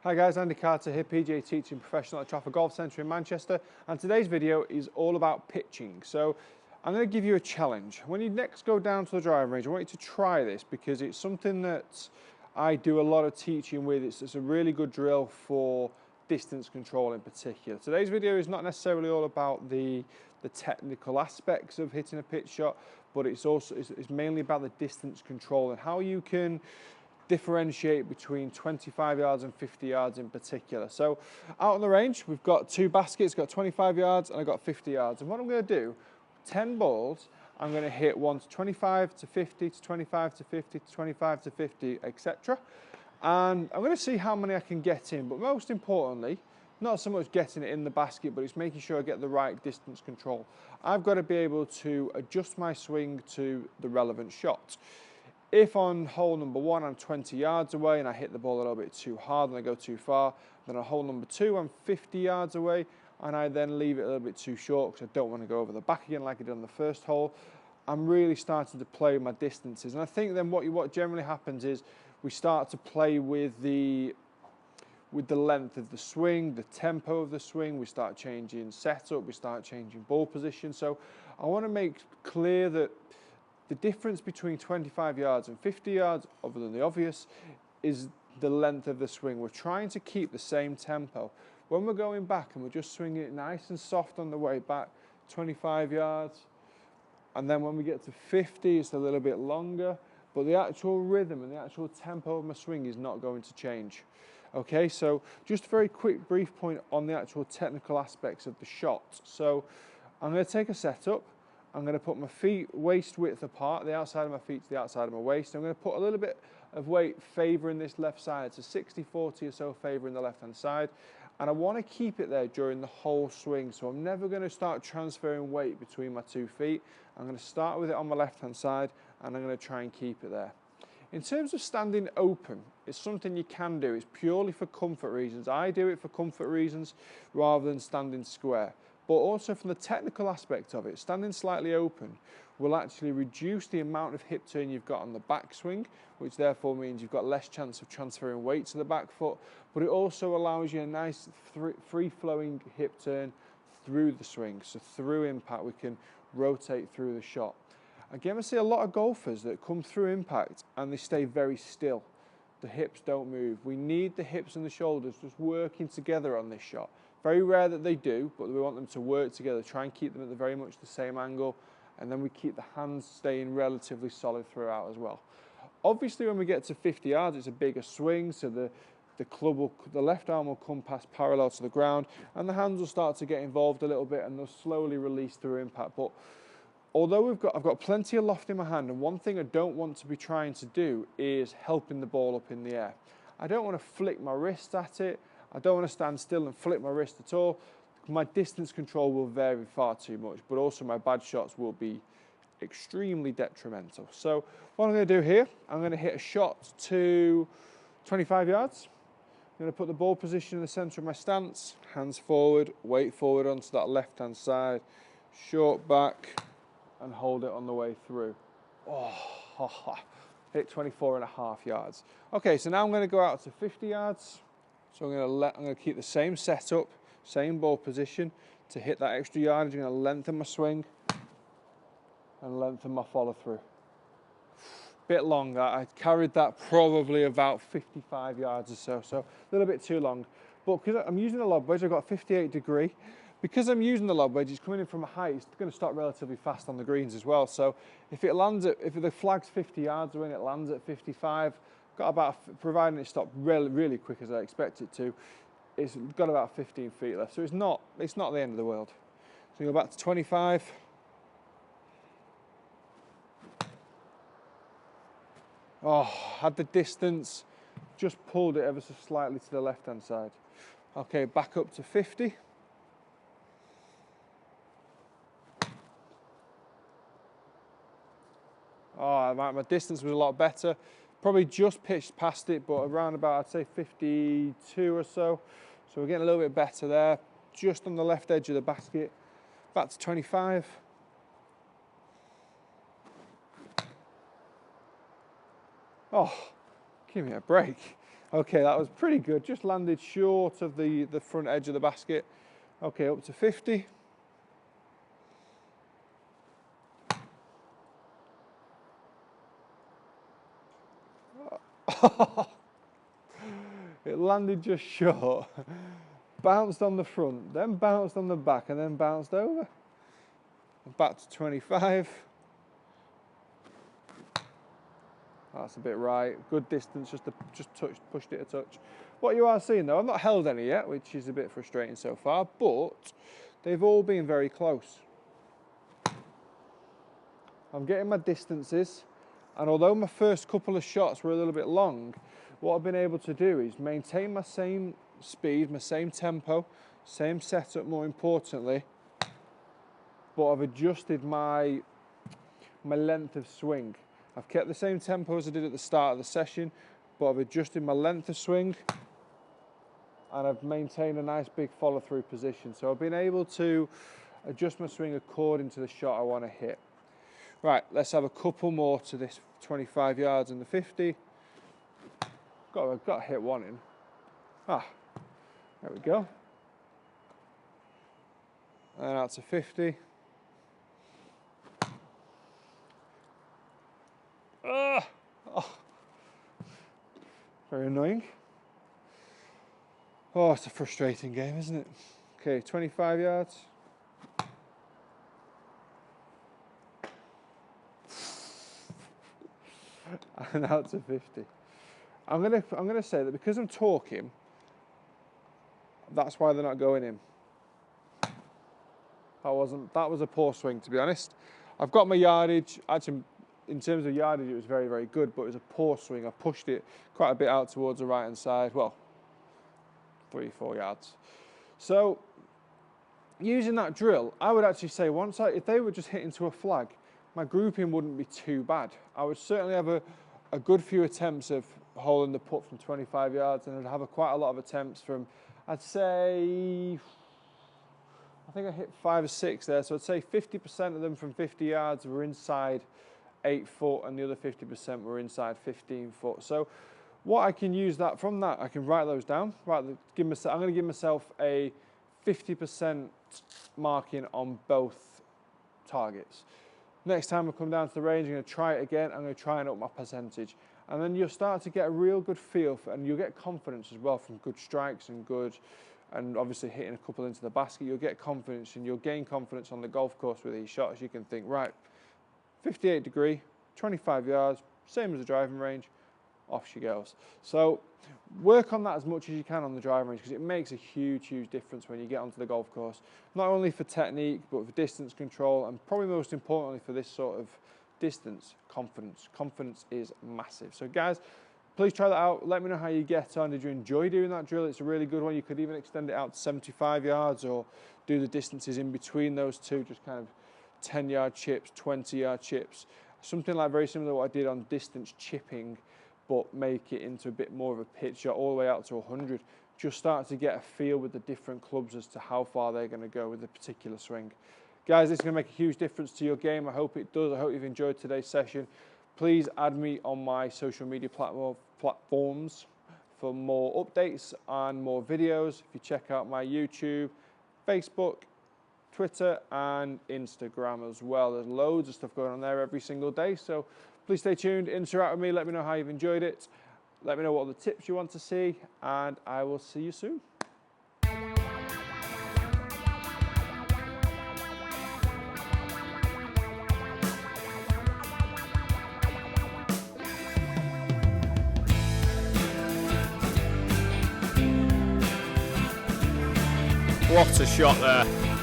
Hi guys, Andy Carter here, PGA teaching professional at Trafford Golf Centre in Manchester, and today's video is all about pitching. So I'm going to give you a challenge. When you next go down to the driving range, I want you to try this because it's something that I do a lot of teaching with. It's a really good drill for distance control in particular. Today's video is not necessarily all about the technical aspects of hitting a pitch shot, but it's mainly about the distance control and how you can differentiate between 25 yards and 50 yards in particular. So out on the range, we've got two baskets, got 25 yards and I've got 50 yards. And what I'm going to do, 10 balls, I'm going to hit one to 25 to 50 to 25 to 50 to 25 to 50, etc. And I'm going to see how many I can get in, but most importantly, not so much getting it in the basket, but it's making sure I get the right distance control. I've got to be able to adjust my swing to the relevant shot. If on hole number one I'm 20 yards away and I hit the ball a little bit too hard and I go too far, then on hole number two I'm 50 yards away and I then leave it a little bit too short because I don't want to go over the back again like I did on the first hole. I'm really starting to play with my distances, and I think then what generally happens is we start to play with the length of the swing, the tempo of the swing. We start changing setup, we start changing ball position. So I want to make clear that the difference between 25 yards and 50 yards, other than the obvious, is the length of the swing. We're trying to keep the same tempo. When we're going back and we're just swinging it nice and soft on the way back, 25 yards, and then when we get to 50, it's a little bit longer, but the actual rhythm and the actual tempo of my swing is not going to change. Okay, so just a very quick brief point on the actual technical aspects of the shot. So I'm going to take a setup. I'm going to put my feet waist width apart, the outside of my feet to the outside of my waist. I'm going to put a little bit of weight favouring this left side, so 60-40 or so favouring the left-hand side. And I want to keep it there during the whole swing, so I'm never going to start transferring weight between my 2 feet. I'm going to start with it on my left-hand side, and I'm going to try and keep it there. In terms of standing open, it's something you can do. It's purely for comfort reasons. I do it for comfort reasons rather than standing square. But also from the technical aspect of it, standing slightly open will actually reduce the amount of hip turn you've got on the backswing, which therefore means you've got less chance of transferring weight to the back foot, but it also allows you a nice free-flowing hip turn through the swing. So through impact, we can rotate through the shot. Again, I see a lot of golfers that come through impact and they stay very still. The hips don't move. We need the hips and the shoulders just working together on this shot. Very rare that they do, but we want them to work together, try and keep them at the very much the same angle, and then we keep the hands staying relatively solid throughout as well. Obviously, when we get to 50 yards, it's a bigger swing, so the left arm will come past parallel to the ground, and the hands will start to get involved a little bit, and they'll slowly release through impact. But although I've got plenty of loft in my hand, and one thing I don't want to be trying to do is helping the ball up in the air. I don't want to flick my wrist at it. I don't want to stand still and flip my wrist at all. My distance control will vary far too much, but also my bad shots will be extremely detrimental. So what I'm going to do here, I'm going to hit a shot to 25 yards. I'm going to put the ball position in the center of my stance, hands forward, weight forward onto that left-hand side, short back, and hold it on the way through. Oh, hit 24.5 yards. Okay, so now I'm going to go out to 50 yards. So I'm going to keep the same setup, same ball position to hit that extra yardage. I'm going to lengthen my swing and lengthen my follow through. Bit long that. I carried that probably about 55 yards or so, so a little bit too long. But because I'm using the lob wedge, I've got 58 degree. Because I'm using the lob wedge, it's coming in from a height, it's going to start relatively fast on the greens as well. So if the flag's 50 yards away and it lands at 55, got about, providing it stopped really quick as I expect it to, it's got about 15 feet left. So it's not the end of the world. So go back to 25. Oh, had the distance, just pulled it ever so slightly to the left-hand side. Okay, back up to 50. Oh, my distance was a lot better. Probably just pitched past it, but around about, I'd say 52 or so. So we're getting a little bit better there. Just on the left edge of the basket. Back to 25. Oh, give me a break. Okay, that was pretty good. Just landed short of the front edge of the basket. Okay, up to 50. It landed just short. Bounced on the front, then bounced on the back, and then bounced over. Back to 25. That's a bit right. Good distance, just pushed it a touch. What you are seeing though, I've not held any yet, which is a bit frustrating so far, but they've all been very close. I'm getting my distances, and although my first couple of shots were a little bit long, what I've been able to do is maintain my same speed, my same tempo, same setup more importantly, but I've adjusted my length of swing. I've kept the same tempo as I did at the start of the session, but I've adjusted my length of swing and I've maintained a nice big follow through position. So I've been able to adjust my swing according to the shot I want to hit. Right, let's have a couple more to this 25 yards and the 50. Got to hit one in. Ah, there we go. And out to 50. Oh, very annoying. Oh, it's a frustrating game, isn't it? Okay, 25 yards. And out to 50. I'm gonna say that because I'm talking, that's why they're not going in. That was a poor swing, to be honest. I've got my yardage. Actually, in terms of yardage, it was very, very good, but it was a poor swing. I pushed it quite a bit out towards the right-hand side. Well, 3-4 yards. So, using that drill, I would actually say if they were just hitting to a flag, my grouping wouldn't be too bad. I would certainly have a good few attempts of holding the putt from 25 yards, and I'd have quite a lot of attempts from, I'd say, I think I hit 5 or 6 there, so I'd say 50% of them from 50 yards were inside 8 foot, and the other 50% were inside 15 foot. So what I can use from that, I can write those down. I'm going to give myself a 50% marking on both targets. Next time I come down to the range, I'm going to try it again. I'm going to try and up my percentage. And then you'll start to get a real good feel and you'll get confidence as well from good strikes and obviously hitting a couple into the basket. You'll get confidence and you'll gain confidence on the golf course with these shots. You can think, right, 58 degree, 25 yards, same as the driving range, off she goes. So work on that as much as you can on the driving range because it makes a huge, huge difference when you get onto the golf course, not only for technique, but for distance control, and probably most importantly for this sort of distance, confidence. Confidence is massive. So guys, please try that out. Let me know how you get on. Did you enjoy doing that drill? It's a really good one. You could even extend it out to 75 yards or do the distances in between those two, just kind of 10-yard chips, 20-yard chips, something like very similar to what I did on distance chipping, but make it into a bit more of a pitch shot all the way out to 100. Just start to get a feel with the different clubs as to how far they're going to go with a particular swing. Guys, this is going to make a huge difference to your game. I hope it does. I hope you've enjoyed today's session. Please add me on my social media platforms for more updates and more videos. If you check out my YouTube, Facebook, Twitter and Instagram as well. There's loads of stuff going on there every single day. So please stay tuned, interact with me, let me know how you've enjoyed it. Let me know what other tips you want to see, and I will see you soon. What a shot there.